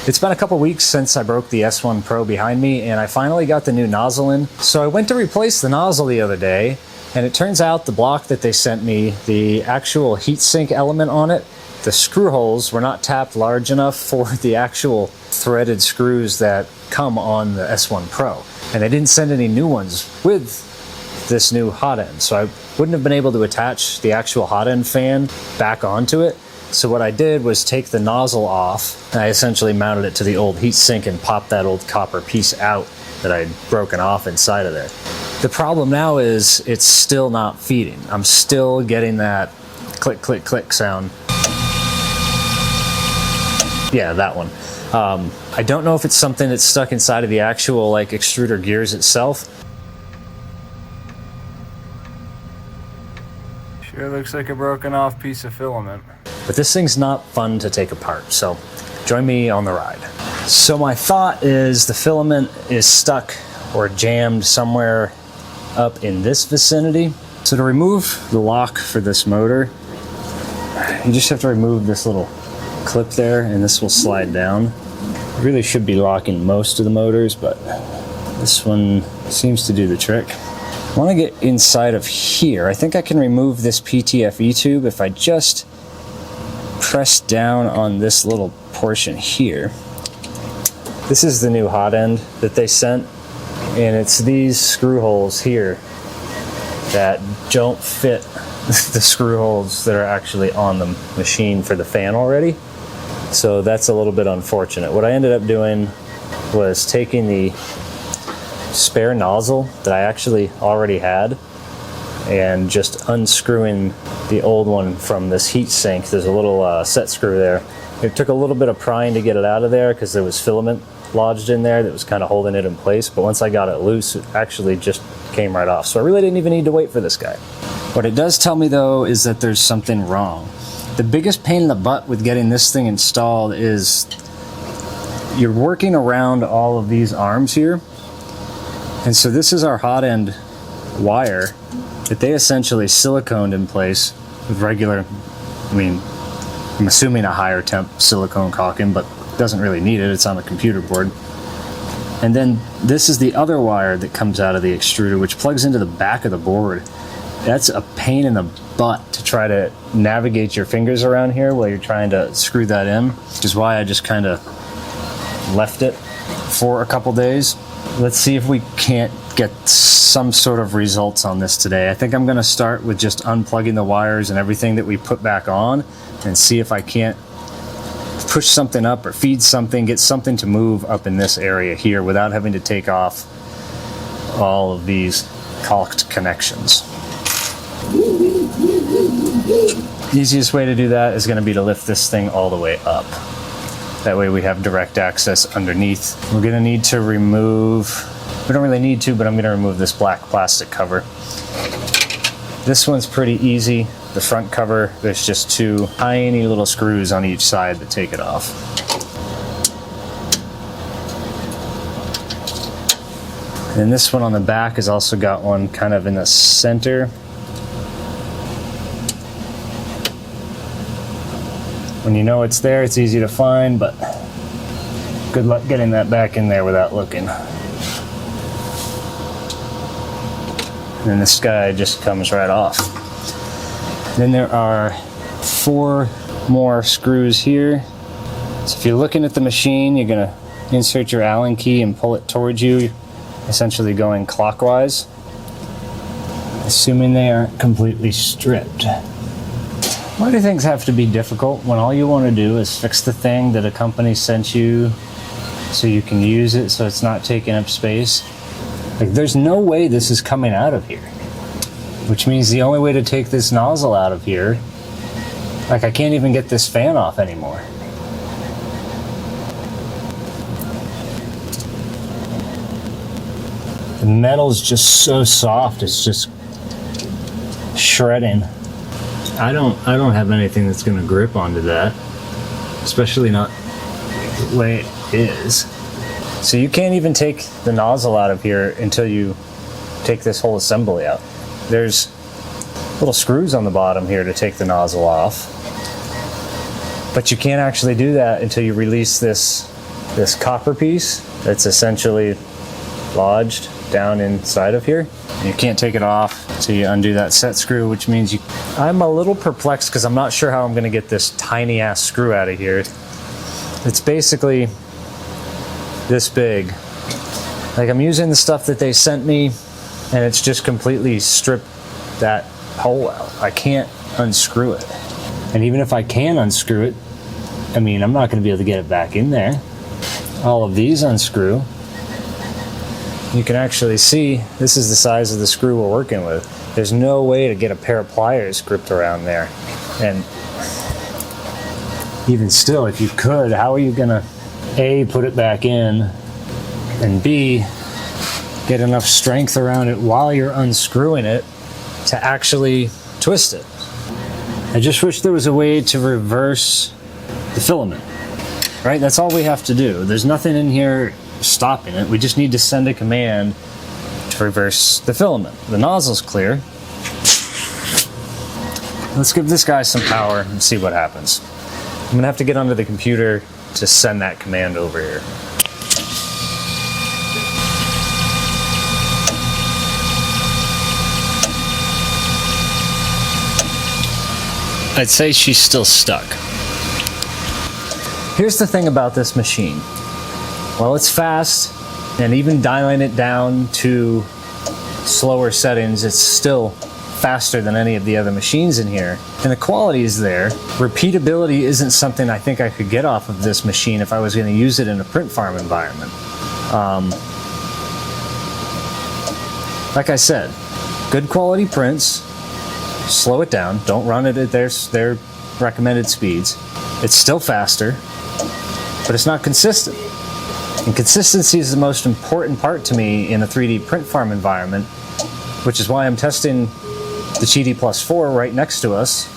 It's been a couple weeks since I broke the S1 Pro behind me, and I finally got the new nozzle in. So I went to replace the nozzle the other day, and it turns out the block that they sent me, the actual heatsink element on it, the screw holes were not tapped large enough for the actual threaded screws that come on the S1 Pro. And they didn't send any new ones with this new hot end, so I wouldn't have been able to attach the actual hot end fan back onto it. So what I did was take the nozzle off, and I essentially mounted it to the old heatsink and popped that old copper piece out that I'd broken off inside of there. The problem now is it's still not feeding. I'm still getting that click, click, click sound. Yeah, that one. I don't know if it's something that's stuck inside of the actual like extruder gears itself. Sure looks like a broken off piece of filament. But this thing's not fun to take apart, so join me on the ride. So my thought is the filament is stuck or jammed somewhere up in this vicinity. So to remove the lock for this motor, you just have to remove this little clip there, and this will slide down. It really should be locking most of the motors, but this one seems to do the trick. I want to get inside of here. I think I can remove this PTFE tube if I just press down on this little portion here. This is the new hot end that they sent, and it's these screw holes here that don't fit the screw holes that are actually on the machine for the fan already. So that's a little bit unfortunate. What I ended up doing was taking the spare nozzle that I actually already had and just unscrewing the old one from this heat sink. There's a little set screw there. It took a little bit of prying to get it out of there because there was filament lodged in there that was kind of holding it in place, but once I got it loose, it actually just came right off. So I really didn't even need to wait for this guy. What it does tell me though is that there's something wrong. The biggest pain in the butt with getting this thing installed is you're working around all of these arms here. And so this is our hot end wire that they essentially siliconed in place with regular, I'm assuming a higher temp silicone caulking, but doesn't really need it, it's on the computer board. And then this is the other wire that comes out of the extruder, which plugs into the back of the board. That's a pain in the butt to try to navigate your fingers around here while you're trying to screw that in, which is why I just kind of left it for a couple days. Let's see if we can't get some sort of results on this today. I think I'm going to start with just unplugging the wires and everything that we put back on and see if I can't push something up or feed something, get something to move up in this area here without having to take off all of these caulked connections. The easiest way to do that is going to be to lift this thing all the way up. That way we have direct access underneath. We're going to need to remove, we don't really need to, but I'm going to remove this black plastic cover. This one's pretty easy. The front cover, there's just two tiny little screws on each side that take it off. And this one on the back has also got one kind of in the center. When you know it's there, it's easy to find, but good luck getting that back in there without looking. And then this guy just comes right off. Then there are 4 more screws here. So if you're looking at the machine, you're gonna insert your Allen key and pull it towards you, essentially going clockwise, assuming they aren't completely stripped. Why do things have to be difficult when all you want to do is fix the thing that a company sent you so you can use it so it's not taking up space? Like, there's no way this is coming out of here, which means the only way to take this nozzle out of here, like, I can't even get this fan off anymore. The metal's just so soft, it's just shredding. I don't have anything that's going to grip onto that, especially not the way it is. So you can't even take the nozzle out of here until you take this whole assembly out. There's little screws on the bottom here to take the nozzle off, but you can't actually do that until you release this this copper piece that's essentially lodged down inside of here. You can't take it off, so you undo that set screw, which means I'm a little perplexed because I'm not sure how I'm going to get this tiny ass screw out of here. It's basically this big. Like, I'm using the stuff that they sent me, and it's just completely stripped that hole out. I can't unscrew it. And even if I can unscrew it, I mean, I'm not going to be able to get it back in there. All of these unscrew. You can actually see this is the size of the screw we're working with. There's no way to get a pair of pliers gripped around there. And even still, if you could, how are you gonna A, put it back in, and B, get enough strength around it while you're unscrewing it to actually twist it? I just wish there was a way to reverse the filament, right? That's all we have to do. There's nothing in here stopping it. We just need to send a command to reverse the filament. The nozzle's clear. Let's give this guy some power and see what happens. I'm gonna have to get onto the computer to send that command over here. I'd say she's still stuck. Here's the thing about this machine. Well, it's fast, and even dialing it down to slower settings, it's still faster than any of the other machines in here. And the quality is there. Repeatability isn't something I think I could get off of this machine if I was going to use it in a print farm environment. Like I said, good quality prints, slow it down, don't run it at their recommended speeds. It's still faster, but it's not consistent. And consistency is the most important part to me in a 3D print farm environment, which is why I'm testing the GD Plus 4 right next to us.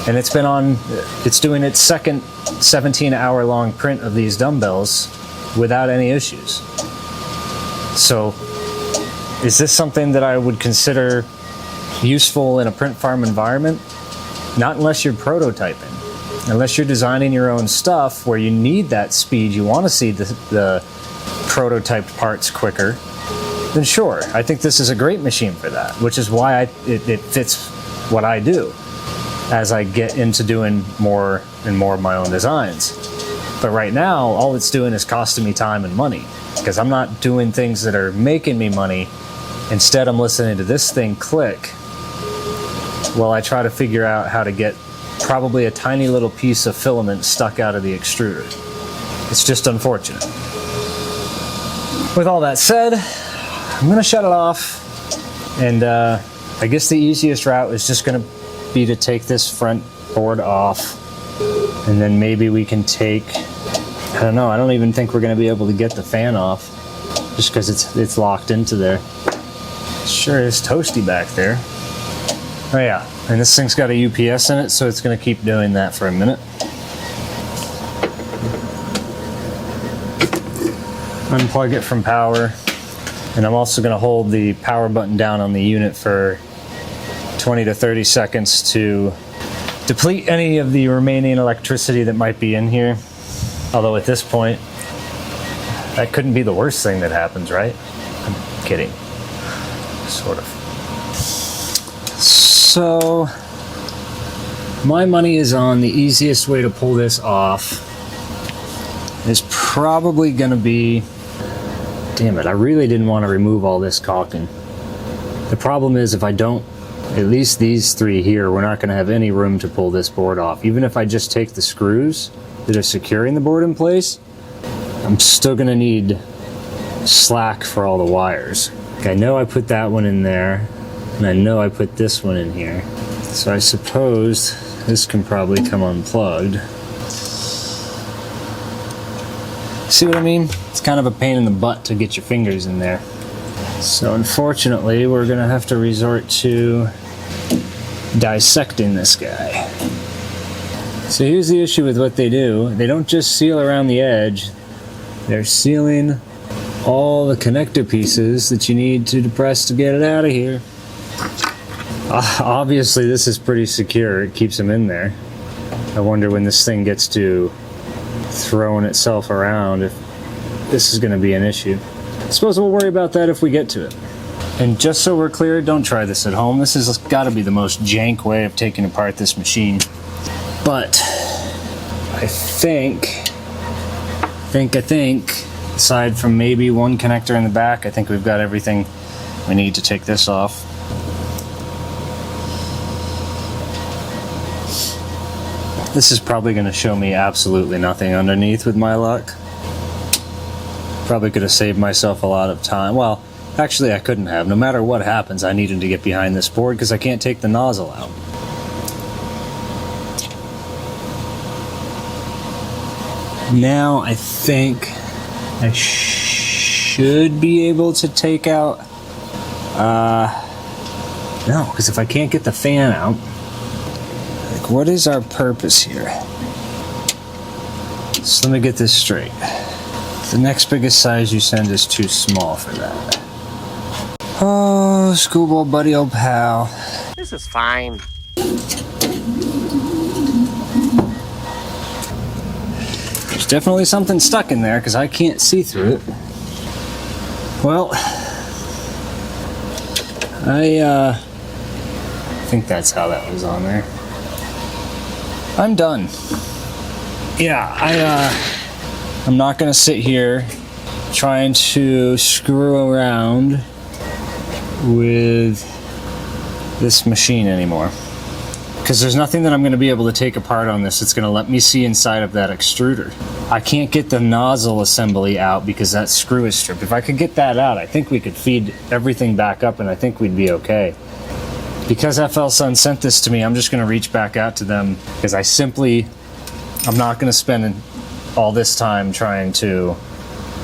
And it's doing its second 17-hour long print of these dumbbells without any issues. So, is this something that I would consider useful in a print farm environment? Not unless you're prototyping. Unless you're designing your own stuff where you need that speed, you want to see the prototyped parts quicker, then sure, I think this is a great machine for that, which is why it fits what I do as I get into doing more and more of my own designs. But right now, all it's doing is costing me time and money, because I'm not doing things that are making me money. Instead, I'm listening to this thing click while I try to figure out how to get probably a tiny little piece of filament stuck out of the extruder. It's just unfortunate. With all that said, I'm going to shut it off, and I guess the easiest route is just going to be to take this front board off, and then maybe we can take, I don't know, I don't even think we're going to be able to get the fan off just because it's locked into there. It sure is toasty back there. Oh yeah, and this thing's got a UPS in it, so it's going to keep doing that for a minute. Unplug it from power, and I'm also going to hold the power button down on the unit for 20 to 30 seconds to deplete any of the remaining electricity that might be in here. Although at this point, that couldn't be the worst thing that happens, right? I'm kidding. Sort of. So, my money is on the easiest way to pull this off. It's probably going to be... Damn it, I really didn't want to remove all this caulking. The problem is if I don't, at least these three here, we're not going to have any room to pull this board off. Even if I just take the screws that are securing the board in place, I'm still going to need slack for all the wires. I know I put that one in there, and I know I put this one in here. So I suppose this can probably come unplugged. See what I mean? It's kind of a pain in the butt to get your fingers in there. So unfortunately, we're going to have to resort to dissecting this guy. So here's the issue with what they do. They don't just seal around the edge. They're sealing all the connector pieces that you need to depress to get it out of here. Obviously, this is pretty secure. It keeps them in there. I wonder when this thing gets to throwing itself around if this is going to be an issue. I suppose we'll worry about that if we get to it. And just so we're clear, don't try this at home. This has got to be the most jank way of taking apart this machine. But I think, aside from maybe one connector in the back, I think we've got everything we need to take this off. This is probably going to show me absolutely nothing underneath with my luck. Probably could have saved myself a lot of time. Well, actually I couldn't have. No matter what happens, I needed to get behind this board because I can't take the nozzle out. Now I think I should be able to take out... no, because if I can't get the fan out, like, what is our purpose here? So let me get this straight. The next biggest size you send is too small for that. Oh, schoolboy buddy, old pal. This is fine. There's definitely something stuck in there because I can't see through it. Well, I think that's how that was on there. I'm done. Yeah, I'm not gonna sit here trying to screw around with this machine anymore. Because there's nothing that I'm going to be able to take apart on this that's going to let me see inside of that extruder. I can't get the nozzle assembly out because that screw is stripped. If I could get that out, I think we could feed everything back up and I think we'd be okay. Because FLSun sent this to me, I'm just going to reach back out to them because I'm not going to spend all this time trying to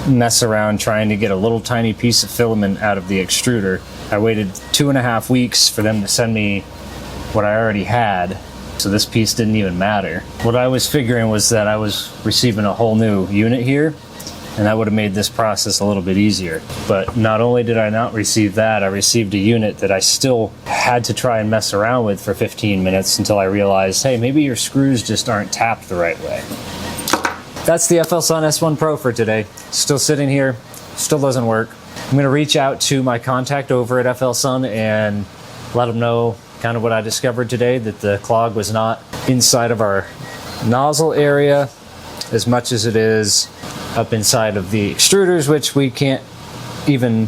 mess around trying to get a little tiny piece of filament out of the extruder. I waited 2.5 weeks for them to send me what I already had, so this piece didn't even matter. What I was figuring was that I was receiving a whole new unit here, and that would have made this process a little bit easier. But not only did I not receive that, I received a unit that I still had to try and mess around with for 15 minutes until I realized, hey, maybe your screws just aren't tapped the right way. That's the FLSun S1 Pro for today. Still sitting here, still doesn't work. I'm gonna reach out to my contact over at FLSun and let them know kind of what I discovered today, that the clog was not inside of our nozzle area as much as it is up inside of the extruders, which we can't even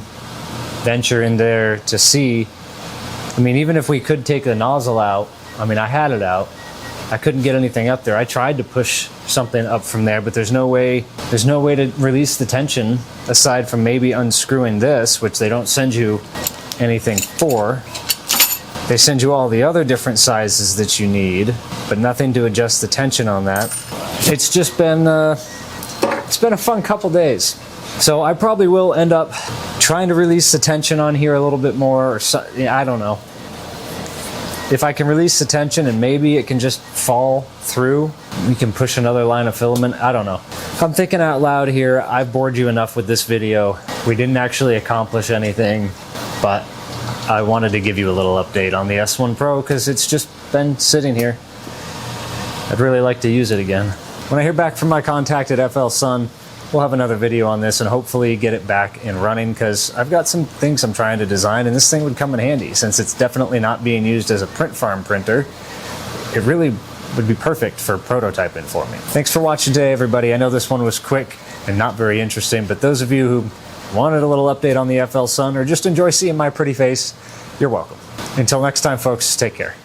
venture in there to see. I mean, even if we could take the nozzle out, I mean, I had it out, I couldn't get anything up there. I tried to push something up from there, but there's no way to release the tension aside from maybe unscrewing this, which they don't send you anything for. They send you all the other different sizes that you need, but nothing to adjust the tension on that. It's just been, it's been a fun couple days. So I probably will end up trying to release the tension on here a little bit more, or so, I don't know. If I can release the tension and maybe it can just fall through, we can push another line of filament, I don't know. I'm thinking out loud here. I've bored you enough with this video. We didn't actually accomplish anything, but I wanted to give you a little update on the S1 Pro because it's just been sitting here. I'd really like to use it again. When I hear back from my contact at FLSun, we'll have another video on this and hopefully get it back in running because I've got some things I'm trying to design and this thing would come in handy since it's definitely not being used as a print farm printer. It really would be perfect for prototyping for me. Thanks for watching today, everybody. I know this one was quick and not very interesting, but those of you who wanted a little update on the FLSun or just enjoy seeing my pretty face, you're welcome. Until next time, folks, take care.